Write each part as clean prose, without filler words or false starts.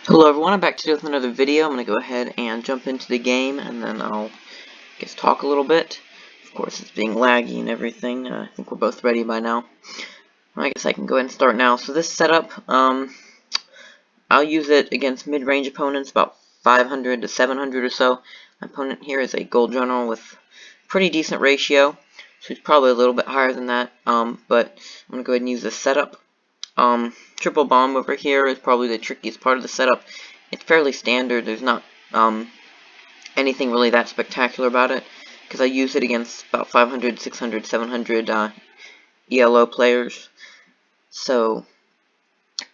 Hello everyone, I'm back today with another video. I'm going to go ahead and jump into the game and then I'll talk a little bit. Of course it's being laggy and everything. I think we're both ready by now. I guess I can go ahead and start now. So this setup, I'll use it against mid-range opponents, about 500 to 700 or so. My opponent here is a gold general with pretty decent ratio, so he's probably a little bit higher than that. But I'm going to go ahead and use this setup. Triple bomb over here is probably the trickiest part of the setup. It's fairly standard. There's not anything really that spectacular about it, because I use it against about 500, 600, 700 ELO players, so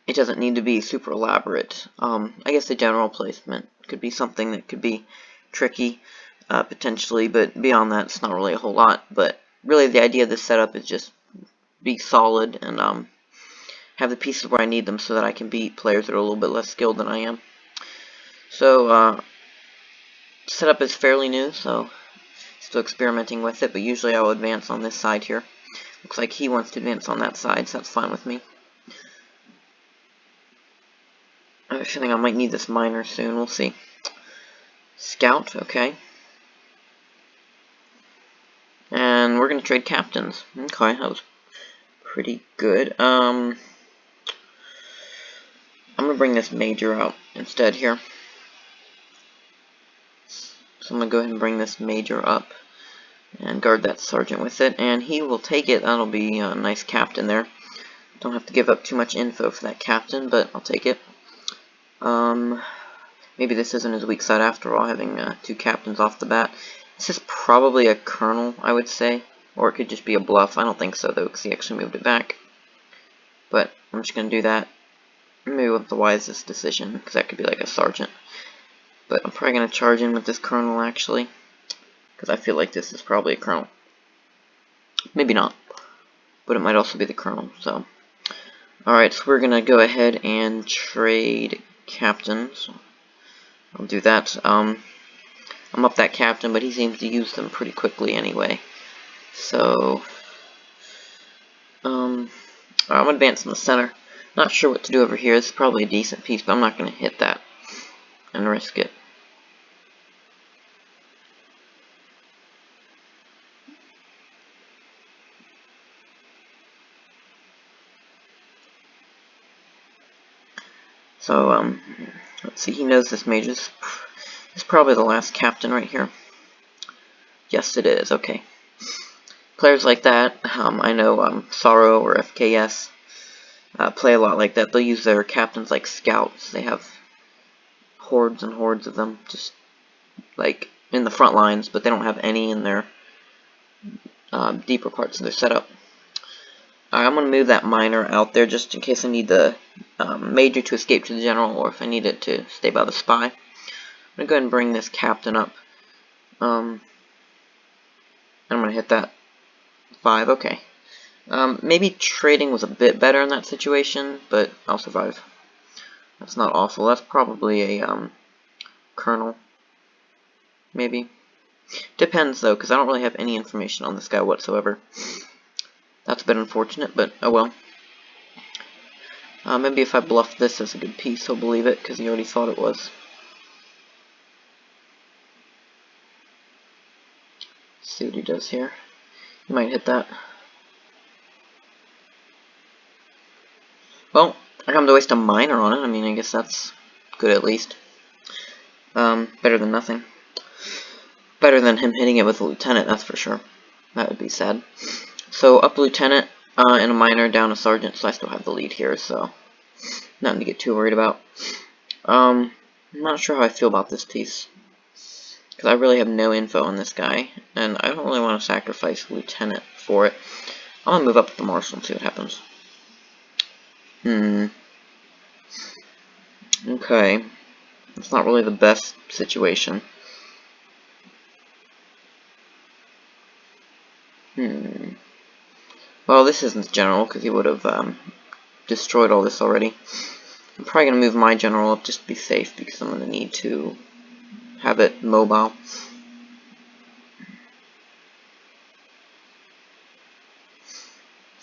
it doesn't need to be super elaborate. I guess the general placement could be something that could be tricky, potentially, but beyond that, it's not really a whole lot. But really, the idea of this setup is just be solid and have the pieces where I need them so that I can beat players that are a little bit less skilled than I am. So, setup is fairly new, so still experimenting with it, but usually I will advance on this side here. Looks like he wants to advance on that side, so that's fine with me. I have a feeling I might need this miner soon, we'll see. Scout, okay. And we're going to trade captains. Okay, that was pretty good. I'm going to bring this major out instead here. So I'm going to go ahead and bring this major up and guard that sergeant with it, and he will take it. That'll be a nice captain there. Don't have to give up too much info for that captain, but I'll take it. Maybe this isn't his weak side after all, having two captains off the bat. This is probably a colonel, I would say, or it could just be a bluff. I don't think so, though, because he actually moved it back. But I'm just going to do that. Maybe with the wisest decision, because that could be like a sergeant. But I'm probably going to charge in with this colonel, actually, because I feel like this is probably a colonel. Maybe not, but it might also be the colonel, so. Alright, so we're going to go ahead and trade captains. I'll do that. I'm up that captain, but he seems to use them pretty quickly anyway. So, I'm going to advance in the center. Not sure what to do over here. This is probably a decent piece, but I'm not going to hit that and risk it. So, let's see, he knows this mage is probably the last captain right here. Yes, it is. Okay. Players like that, I know Sorrow or FKS play a lot like that. They'll use their captains like scouts. They have hordes and hordes of them, just like in the front lines, but they don't have any in their deeper parts of their setup. I'm going to move that miner out there just in case I need the major to escape to the general, or if I need it to stay by the spy. I'm going to go ahead and bring this captain up. And I'm going to hit that 5, okay. Maybe trading was a bit better in that situation, but I'll survive. That's not awful. That's probably a colonel. Maybe. Depends, though, because I don't really have any information on this guy whatsoever. That's a bit unfortunate, but oh well. Maybe if I bluff this as a good piece, he'll believe it, because he already thought it was. Let's see what he does here. He might hit that. Well, I come to waste a miner on it. I mean, I guess that's good at least. Better than nothing. Better than him hitting it with a lieutenant, that's for sure. That would be sad. So, up lieutenant and a miner, down a sergeant, so I still have the lead here, so nothing to get too worried about. I'm not sure how I feel about this piece, because I really have no info on this guy, and I don't really want to sacrifice lieutenant for it. I'm going to move up to the marshal and see what happens. Okay. It's not really the best situation. Well, this isn't the general, because he would have destroyed all this already. I'm probably going to move my general up just to be safe, because I'm going to need to have it mobile.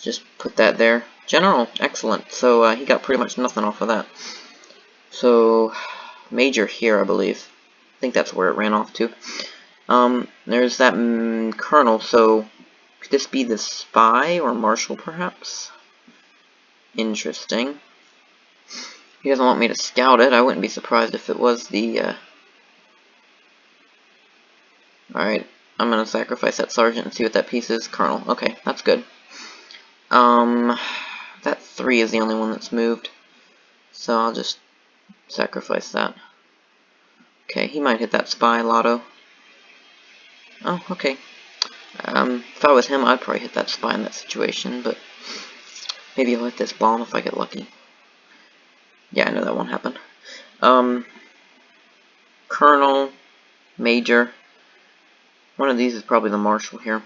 Just put that there. General, excellent. So he got pretty much nothing off of that. So, Major here, I believe. I think that's where it ran off to. There's that Colonel, so could this be the spy or Marshal, perhaps? Interesting. He doesn't want me to scout it. I wouldn't be surprised if it was the, Alright, I'm gonna sacrifice that Sergeant and see what that piece is. Colonel. Okay, that's good. That 3 is the only one that's moved. So I'll just sacrifice that. Okay, he might hit that spy, Lotto. Oh, okay. If I was him, I'd probably hit that spy in that situation, but maybe I'll hit this bomb if I get lucky. Yeah, I know that won't happen. Colonel, Major. One of these is probably the Marshal here.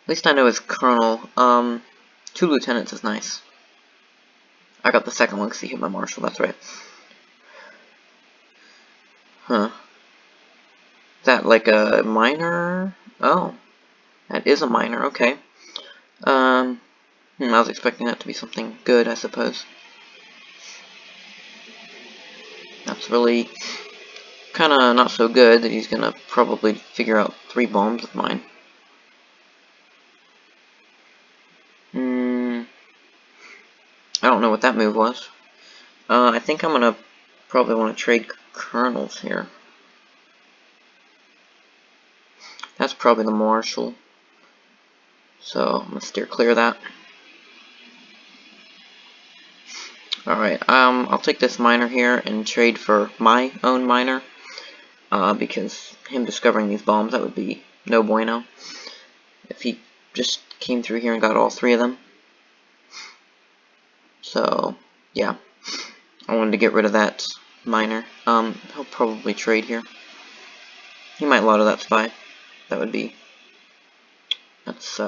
At least I know it's Colonel. 2 Lieutenants is nice. I got the second one because he hit my Marshal, that's right. Huh. Is that like a minor? Oh. That is a minor, okay. I was expecting that to be something good, I suppose. That's really kinda not so good that he's gonna probably figure out 3 bombs of mine. I don't know what that move was. I think I'm gonna probably want to trade colonels here. That's probably the Marshal. So I'm gonna steer clear of that. Alright, I'll take this miner here and trade for my own miner. Because him discovering these bombs, that would be no bueno. If he just came through here and got all 3 of them. So, yeah. I wanted to get rid of that miner. He'll probably trade here. He might lotto that spy. That's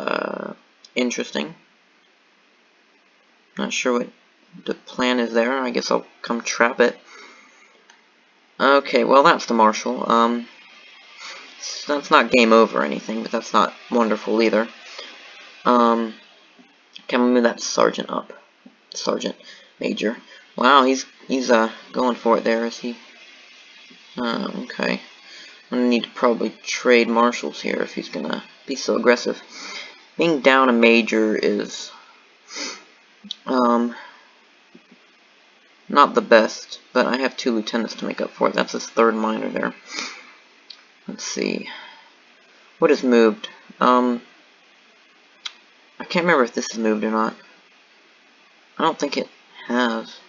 interesting. Not sure what the plan is there. I guess I'll come trap it. Okay, well that's the Marshal. That's not game over or anything, but that's not wonderful either. Can we move that Sergeant up? Sergeant Major. Wow, he's going for it there, is he? Okay. I'm gonna need to probably trade Marshals here if he's gonna be so aggressive. Being down a Major is not the best, but I have 2 Lieutenants to make up for it. That's his 3rd minor there. Let's see. What is moved? I can't remember if this is moved or not. I don't think it has.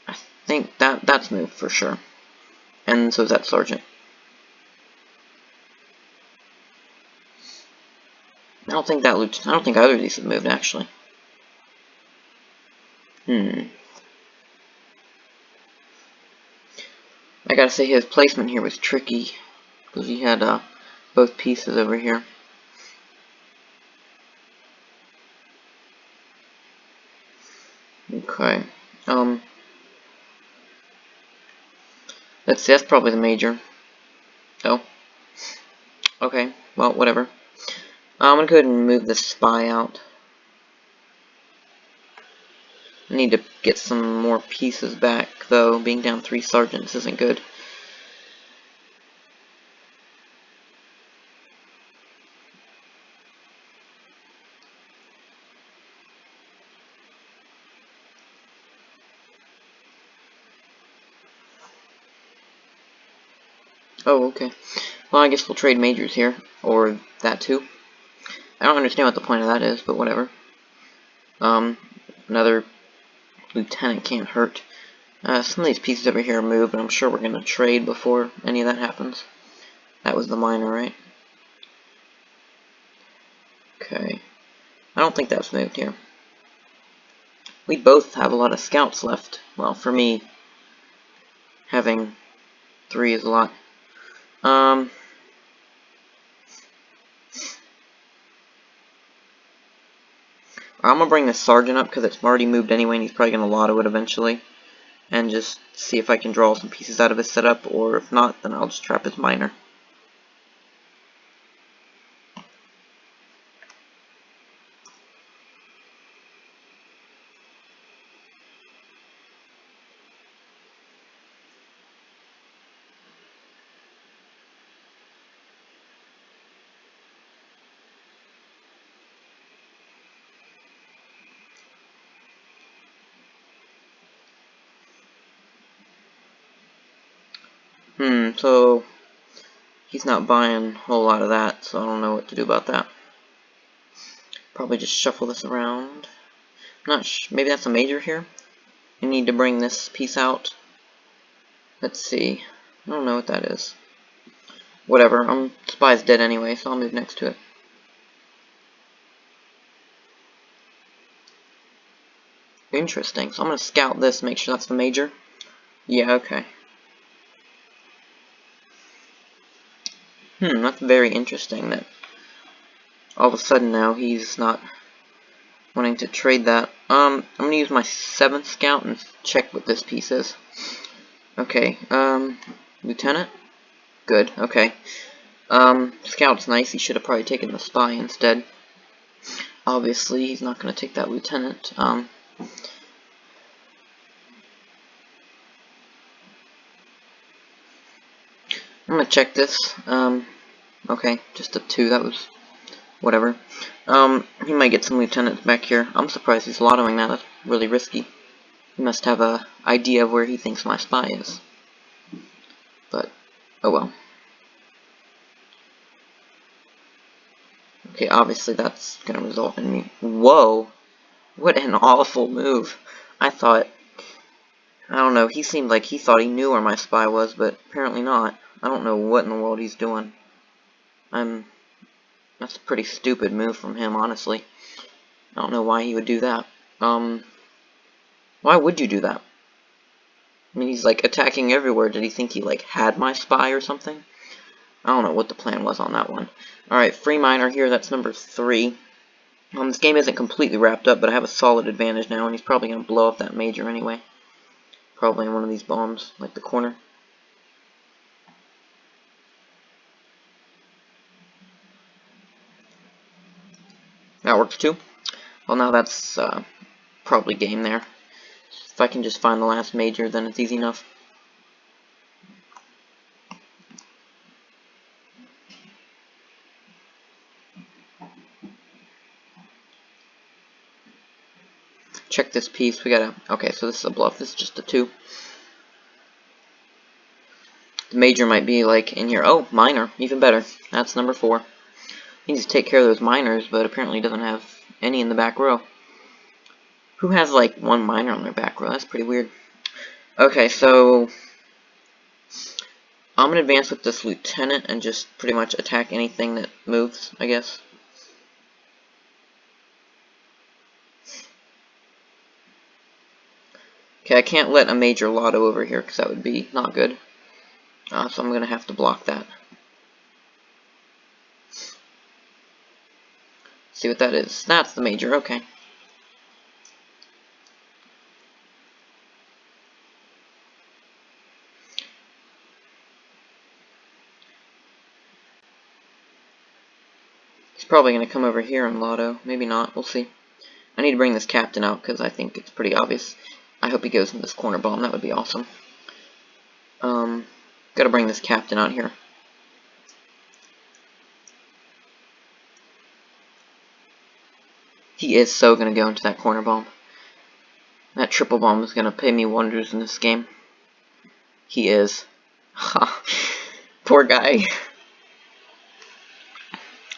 I think that's moved for sure. And so is that Sergeant. I don't think either of these have moved actually. I gotta say his placement here was tricky because he had both pieces over here. Okay. Let's see, that's probably the Major. Oh. Okay, well, whatever. I'm gonna go ahead and move the spy out. I need to get some more pieces back, though. Being down 3 sergeants isn't good. Oh, okay. Well, I guess we'll trade majors here, or that too. I don't understand what the point of that is, but whatever. Another lieutenant can't hurt. Some of these pieces over here are moved, but I'm sure we're going to trade before any of that happens. That was the minor, right? Okay. I don't think that's moved here. We both have a lot of scouts left. Well, for me, having 3 is a lot. I'm going to bring the sergeant up because it's already moved anyway, and he's probably going to lotto it eventually. And just see if I can draw some pieces out of his setup, or if not, then I'll just trap his minor. So he's not buying a whole lot of that, so I don't know what to do about that. Probably just shuffle this around. Maybe that's a major here. You need to bring this piece out. Let's see. I don't know what that is. Whatever. Spy's dead anyway, so I'll move next to it. Interesting. So I'm gonna scout this, make sure that's the major. Yeah, okay. That's very interesting that all of a sudden now he's not wanting to trade that. I'm gonna use my 7th scout and check what this piece is. Okay, Lieutenant? Good, okay. Scout's nice, he should have probably taken the spy instead. Obviously, he's not gonna take that lieutenant. I'm gonna check this. Okay, just a 2, that was whatever. He might get some lieutenants back here. I'm surprised he's lottoing that. That's really risky. He must have a idea of where he thinks my spy is. But, oh well. Okay, obviously that's gonna result in me. Whoa! What an awful move. I don't know, he seemed like he thought he knew where my spy was, but apparently not. I don't know what in the world he's doing. That's a pretty stupid move from him, honestly. I don't know why he would do that. Why would you do that? I mean, he's like attacking everywhere. Did he think he like had my spy or something? I don't know what the plan was on that one. Alright, free miner here, that's number 3. This game isn't completely wrapped up, but I have a solid advantage now, and he's probably going to blow up that major anyway. Probably in one of these bombs, like the corner. That works too. Well, now that's probably game there. If I can just find the last major, then it's easy enough. Check this piece. Okay, so this is a bluff. This is just a 2. The major might be like in here. Oh, minor. Even better. That's number 4. He needs to take care of those minors, but apparently he doesn't have any in the back row. Who has like 1 minor on their back row? That's pretty weird. Okay, so I'm going to advance with this lieutenant and just pretty much attack anything that moves, I guess. Okay, I can't let a major lotto over here because that would be not good. So I'm going to have to block that. See what that is. That's the major, okay. He's probably going to come over here and lotto. Maybe not. We'll see. I need to bring this captain out because I think it's pretty obvious. I hope he goes in this corner bomb. That would be awesome. Gotta bring this captain out here. He is so gonna go into that corner bomb. That triple bomb is gonna pay me wonders in this game. He is. Ha. Poor guy.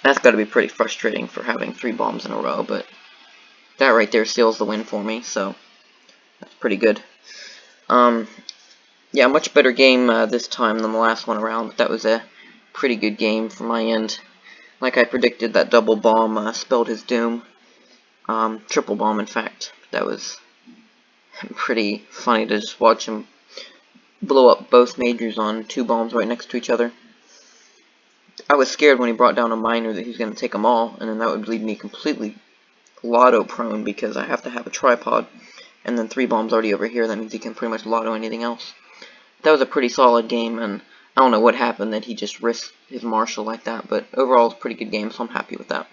That's gotta be pretty frustrating for having 3 bombs in a row, but that right there seals the win for me, so that's pretty good. Yeah, much better game this time than the last one around, but that was a pretty good game from my end. Like I predicted, that double bomb spelled his doom. Triple bomb, in fact. That was pretty funny to just watch him blow up both majors on 2 bombs right next to each other. I was scared when he brought down a minor that he was going to take them all, and then that would leave me completely lotto prone because I have to have a tripod, and then 3 bombs already over here. That means he can pretty much lotto anything else. That was a pretty solid game, and I don't know what happened that he just risked his marshal like that, but overall it's a pretty good game, so I'm happy with that.